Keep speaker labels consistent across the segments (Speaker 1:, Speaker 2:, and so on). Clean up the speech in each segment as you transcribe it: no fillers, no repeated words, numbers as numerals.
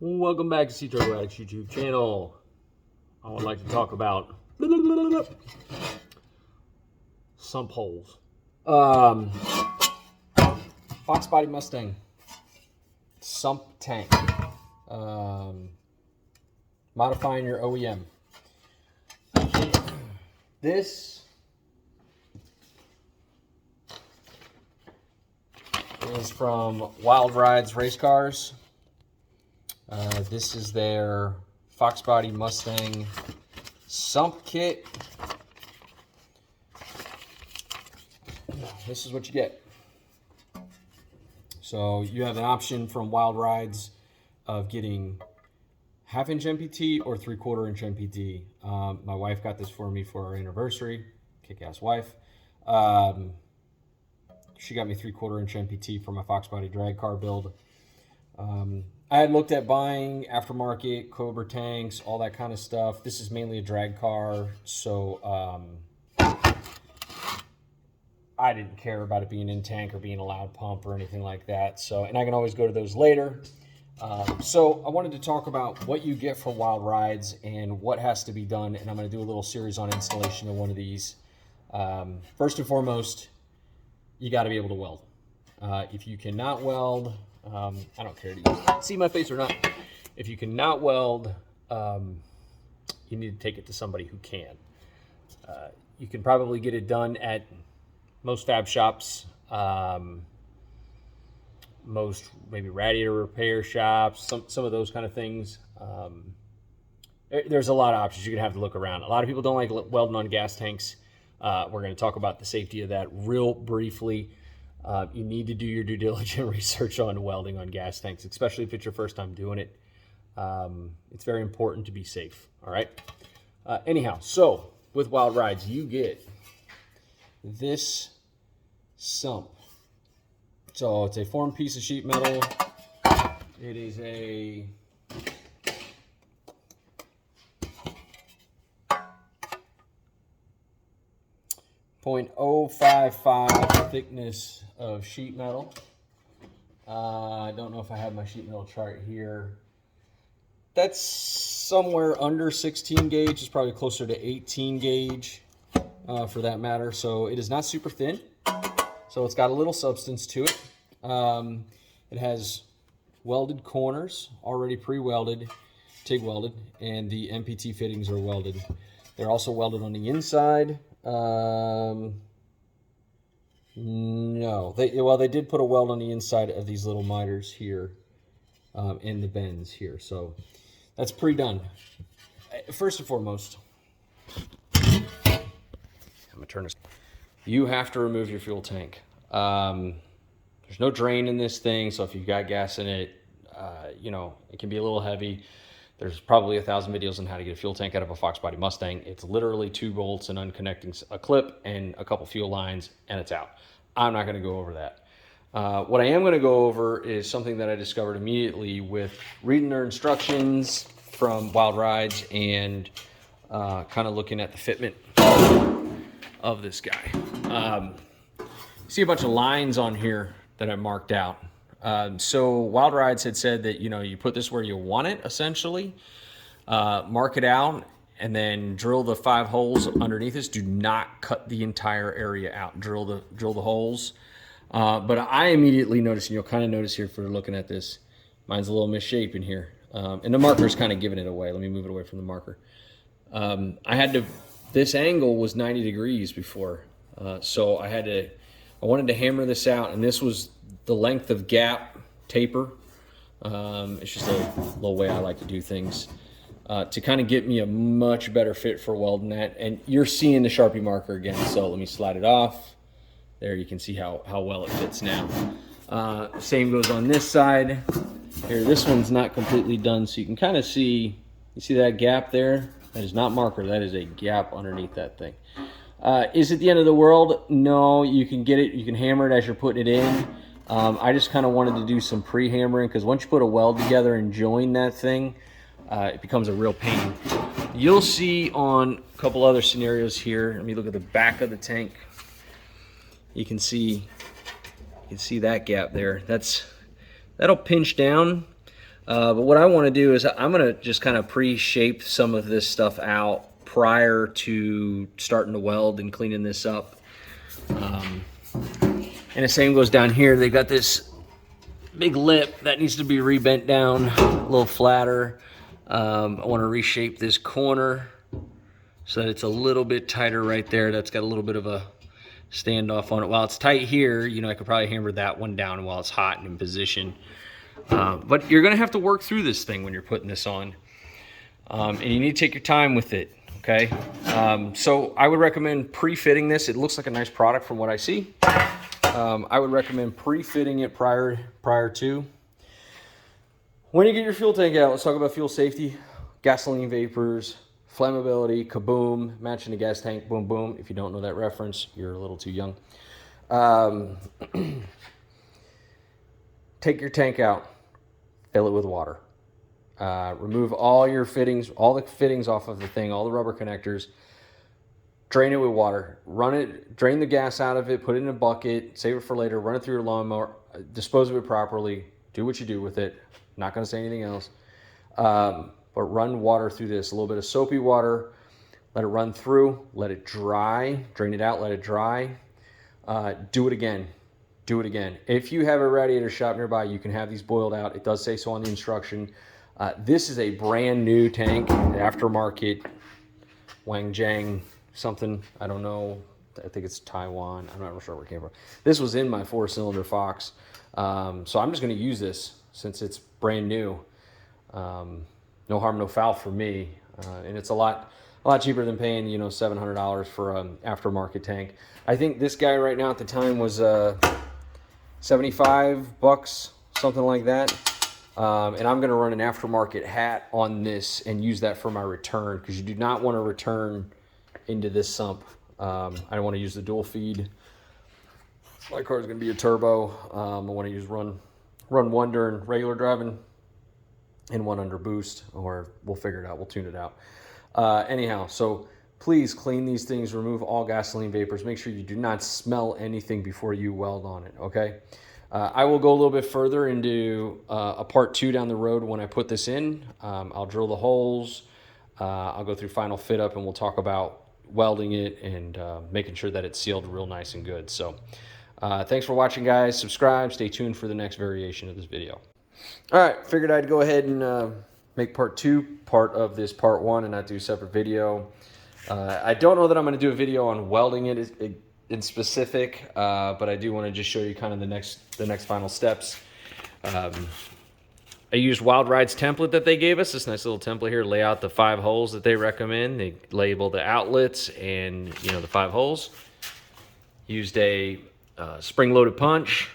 Speaker 1: Welcome back to cturboaddict's YouTube channel. I would like to talk about sump holes. Foxbody Mustang sump tank. Modifying your OEM. This is from Wild Rides Race Cars. This is their Foxbody Mustang Sump Kit. This is what you get. So you have an option from Wild Rides of getting 1/2 inch MPT or 3/4 inch MPT. My wife got this for me for our anniversary. Kick-ass wife. She got me 3/4 inch MPT for my Foxbody drag car build. I had looked at buying aftermarket Cobra tanks, all that kind of stuff. This is mainly a drag car, so I didn't care about it being in tank or being a loud pump or anything like that. So, and I can always go to those later. So I wanted to talk about what you get from Wild Rides and what has to be done, and I'm going to do a little series on installation of one of these. First and foremost, you got to be able to weld. If you cannot weld, I don't care to see my face or not. If you cannot weld, you need to take it to somebody who can. You can probably get it done at most fab shops, most maybe radiator repair shops, some of those kind of things. There's a lot of options. You're gonna have to look around. A lot of people don't like welding on gas tanks. We're going to talk about the safety of that real briefly. You need to do your due diligence research on welding on gas tanks, especially if it's your first time doing it. It's very important to be safe, all right? Anyhow, so with Wild Rides, you get this sump. So it's a formed piece of sheet metal. It is a .055 thickness of sheet metal. I don't know if I have my sheet metal chart here. That's somewhere under 16 gauge. It's probably closer to 18 gauge for that matter. So it is not super thin. So it's got a little substance to it. It has welded corners, already pre-welded, TIG welded, and the MPT fittings are welded. They're also welded on the inside. No, they did put a weld on the inside of these little miters here, in the bends here. So that's pre-done. First and foremost, I'm gonna turn this. You have to remove your fuel tank. There's no drain in this thing, so if you've got gas in it, you know, it can be a little heavy. There's probably 1,000 videos on how to get a fuel tank out of a Foxbody Mustang. It's literally 2 bolts and unconnecting a clip and a couple fuel lines, and it's out. I'm not going to go over that. What I am going to go over is something that I discovered immediately with reading their instructions from Wild Rides and kind of looking at the fitment of this guy. See a bunch of lines on here that I marked out. So Wild Rides had said that, you know, you put this where you want it, essentially. Mark it out, and then drill the 5 holes underneath this. Do not cut the entire area out. Drill the holes. But I immediately noticed, and you'll kind of notice here if we're looking at this, mine's a little misshapen here. And the marker's kind of giving it away. Let me move it away from the marker. This angle was 90 degrees before. So I wanted to hammer this out, and this was the length of gap taper. It's just a little way I like to do things to kind of get me a much better fit for welding that. And you're seeing the Sharpie marker again, so let me slide it off. There, you can see how well it fits now. Same goes on this side. Here, this one's not completely done, so you can kind of see, you see that gap there? That is not marker, that is a gap underneath that thing. Is it the end of the world? No, you can get it, you can hammer it as you're putting it in. I just kind of wanted to do some pre-hammering, because once you put a weld together and join that thing, it becomes a real pain. You'll see on a couple other scenarios here. Let me look at the back of the tank. You can see that gap there. That'll pinch down. But what I want to do is I'm going to just kind of pre-shape some of this stuff out prior to starting to weld and cleaning this up. And the same goes down here. They got this big lip that needs to be rebent down a little flatter. I want to reshape this corner so that it's a little bit tighter right there. That's got a little bit of a standoff on it. While it's tight here, you know, I could probably hammer that one down while it's hot and in position. But you're gonna have to work through this thing when you're putting this on. And you need to take your time with it, okay? So I would recommend pre-fitting this. It looks like a nice product from what I see. I would recommend pre-fitting it prior to. When you get your fuel tank out, let's talk about fuel safety, gasoline vapors, flammability, kaboom, matching the gas tank, boom, boom. If you don't know that reference, you're a little too young. Take your tank out, fill it with water. Remove all your fittings, all the fittings off of the thing, all the rubber connectors. Drain it with water. Run it, drain the gas out of it, put it in a bucket, save it for later, run it through your lawnmower, dispose of it properly, do what you do with it. Not going to say anything else. But run water through this, a little bit of soapy water, let it run through, let it dry, drain it out, let it dry. Do it again. Do it again. If you have a radiator shop nearby, you can have these boiled out. It does say so on the instruction. This is a brand new tank, aftermarket, Wang Jiang something, I don't know. I think it's Taiwan. I'm not sure where it came from. This was in my 4-cylinder Fox. So I'm just going to use this since it's brand new. No harm, no foul for me. And it's a lot cheaper than paying, you know, $700 for an aftermarket tank. I think this guy right now at the time was $75, something like that. And I'm going to run an aftermarket hat on this and use that for my return, because you do not want to return into this sump. I don't want to use the dual feed. My car is going to be a turbo. I want to use run one during regular driving and one under boost, or we'll figure it out. We'll tune it out. Anyhow, so please clean these things, remove all gasoline vapors. Make sure you do not smell anything before you weld on it, okay? I will go a little bit further into a part 2 down the road when I put this in. I'll drill the holes. I'll go through final fit up, and we'll talk about welding it and making sure that it's sealed real nice and good. So thanks for watching, guys. Subscribe. Stay tuned for the next variation of this video. All right, figured I'd go ahead and make part 2 part of this part 1 and not do a separate video. I don't know that I'm going to do a video on welding it in specific, but I do want to just show you kind of the next final steps. I used Wild Rides template that they gave us, this nice little template here, lay out the 5 holes that they recommend. They label the outlets and, you know, the 5 holes. Used a spring-loaded punch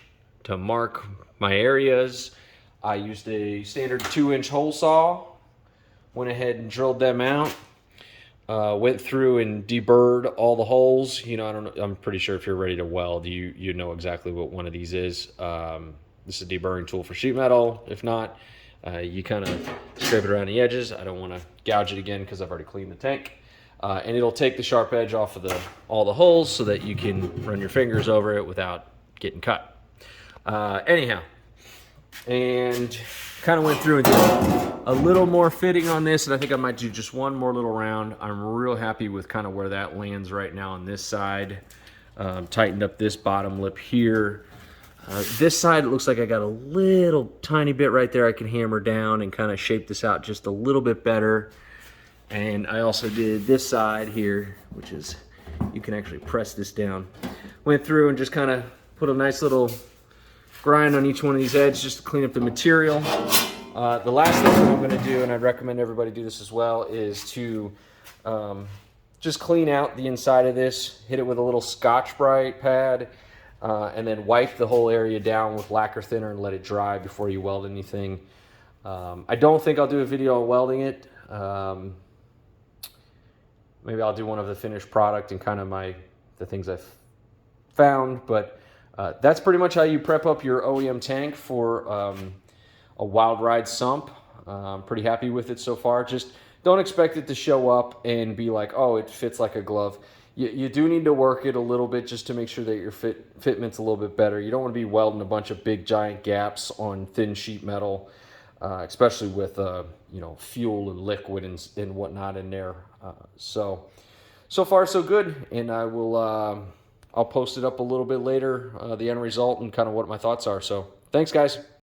Speaker 1: to mark my areas. I used a standard 2-inch hole saw, went ahead and drilled them out. Went through and deburred all the holes. You know, I don't know, I'm pretty sure if you're ready to weld, you know exactly what one of these is. This is a deburring tool for sheet metal. If not, you kind of scrape it around the edges. I don't want to gouge it again because I've already cleaned the tank. And it'll take the sharp edge off of all the holes so that you can run your fingers over it without getting cut. Anyhow, and kind of went through and did a little more fitting on this, and I think I might do just one more little round. I'm real happy with kind of where that lands right now on this side. Tightened up this bottom lip here. This side, it looks like I got a little tiny bit right there I can hammer down and kind of shape this out just a little bit better. And I also did this side here, which is, you can actually press this down. Went through and just kind of put a nice little grind on each one of these edges just to clean up the material. The last thing that I'm going to do, and I'd recommend everybody do this as well, is to just clean out the inside of this, hit it with a little Scotch-Brite pad, and then wipe the whole area down with lacquer thinner and let it dry before you weld anything. I don't think I'll do a video on welding it. Maybe I'll do one of the finished product and kind of the things I've found, but that's pretty much how you prep up your OEM tank for a Wild Ride sump. I'm pretty happy with it so far. Just don't expect it to show up and be like, oh, it fits like a glove. You do need to work it a little bit just to make sure that your fitment's a little bit better. You don't want to be welding a bunch of big giant gaps on thin sheet metal. especially with you know, fuel and liquid and whatnot in there. So far so good, and I will I'll post it up a little bit later, the end result and kind of what my thoughts are. So thanks, guys.